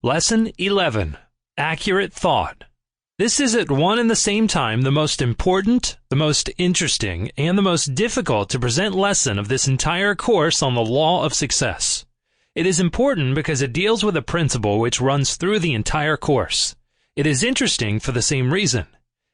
Lesson 11. Accurate Thought. This is at one and the same time the most important, the most interesting, and the most difficult to present lesson of this entire course on the law of success. It is important because it deals with a principle which runs through the entire course. It is interesting for the same reason.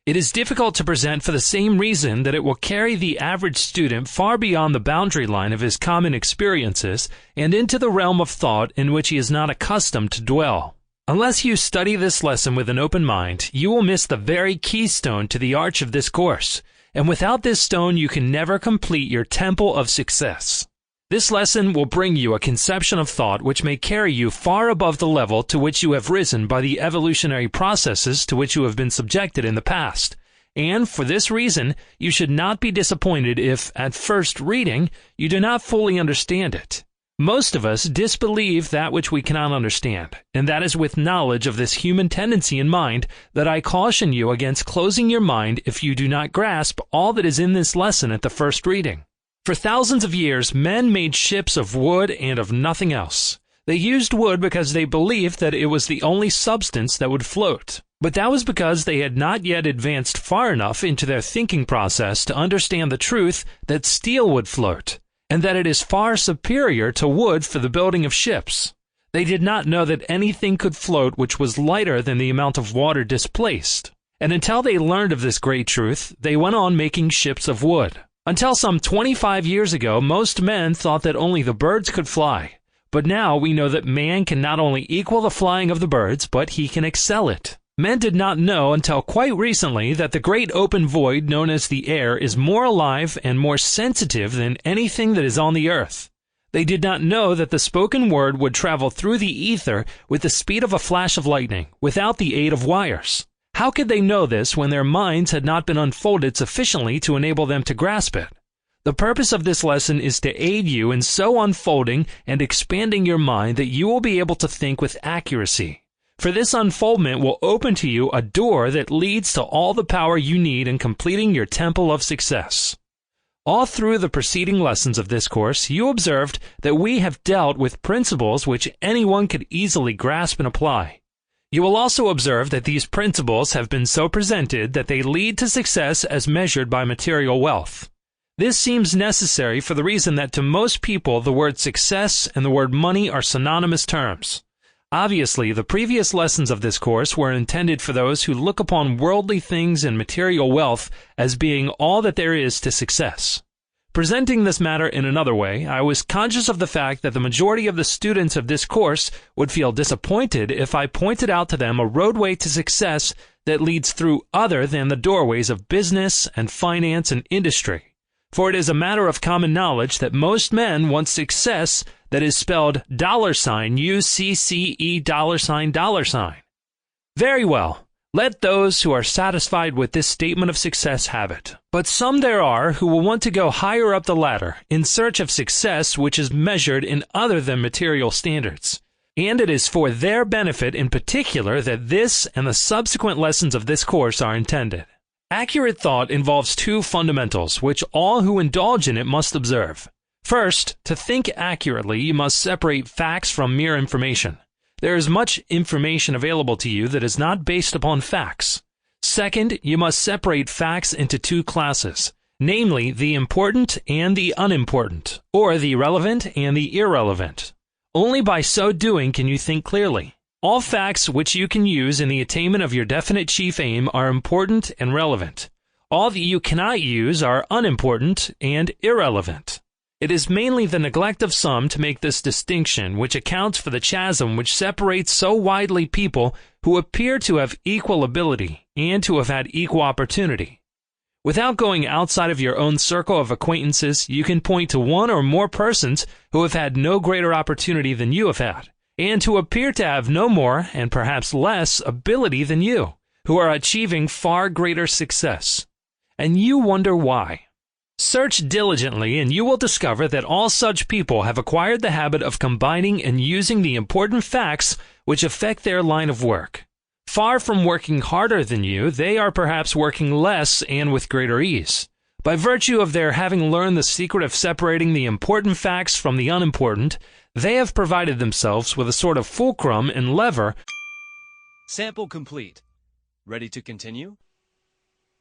It is difficult to present for the same reason that it will carry the average student far beyond the boundary line of his common experiences and into the realm of thought in which he is not accustomed to dwell. Unless you study this lesson with an open mind, you will miss the very keystone to the arch of this course, and without this stone you can never complete your temple of success. This lesson will bring you a conception of thought which may carry you far above the level to which you have risen by the evolutionary processes to which you have been subjected in the past. And for this reason, you should not be disappointed if, at first reading, you do not fully understand it. Most of us disbelieve that which we cannot understand, and that is with knowledge of this human tendency in mind that I caution you against closing your mind if you do not grasp all that is in this lesson at the first reading. For thousands of years, men made ships of wood and of nothing else. They used wood because they believed that it was the only substance that would float. But that was because they had not yet advanced far enough into their thinking process to understand the truth that steel would float, and that it is far superior to wood for the building of ships. They did not know that anything could float which was lighter than the amount of water displaced. And until they learned of this great truth, they went on making ships of wood. Until some 25 years ago, most men thought that only the birds could fly. But now we know that man can not only equal the flying of the birds, but he can excel it. Men did not know until quite recently that the great open void known as the air is more alive and more sensitive than anything that is on the earth. They did not know that the spoken word would travel through the ether with the speed of a flash of lightning, without the aid of wires. How could they know this when their minds had not been unfolded sufficiently to enable them to grasp it? The purpose of this lesson is to aid you in so unfolding and expanding your mind that you will be able to think with accuracy. For this unfoldment will open to you a door that leads to all the power you need in completing your temple of success. All through the preceding lessons of this course, you observed that we have dealt with principles which anyone could easily grasp and apply. You will also observe that these principles have been so presented that they lead to success as measured by material wealth. This seems necessary for the reason that to most people the word success and the word money are synonymous terms. Obviously, the previous lessons of this course were intended for those who look upon worldly things and material wealth as being all that there is to success. Presenting this matter in another way, I was conscious of the fact that the majority of the students of this course would feel disappointed if I pointed out to them a roadway to success that leads through other than the doorways of business and finance and industry. For it is a matter of common knowledge that most men want success that is spelled $UCCE $. Very well. Let those who are satisfied with this statement of success have it. But some there are who will want to go higher up the ladder in search of success which is measured in other than material standards. And it is for their benefit in particular that this and the subsequent lessons of this course are intended. Accurate thought involves two fundamentals which all who indulge in it must observe. First, to think accurately, you must separate facts from mere information. There is much information available to you that is not based upon facts. Second, you must separate facts into two classes, namely the important and the unimportant, or the relevant and the irrelevant. Only by so doing can you think clearly. All facts which you can use in the attainment of your definite chief aim are important and relevant. All that you cannot use are unimportant and irrelevant. It is mainly the neglect of some to make this distinction which accounts for the chasm which separates so widely people who appear to have equal ability and to have had equal opportunity. Without going outside of your own circle of acquaintances, you can point to one or more persons who have had no greater opportunity than you have had, and who appear to have no more, and perhaps less, ability than you, who are achieving far greater success. And you wonder why. Search diligently and you will discover that all such people have acquired the habit of combining and using the important facts which affect their line of work. Far from working harder than you, they are perhaps working less and with greater ease. By virtue of their having learned the secret of separating the important facts from the unimportant, They have provided themselves with a sort of fulcrum and lever. Sample complete. Ready to continue?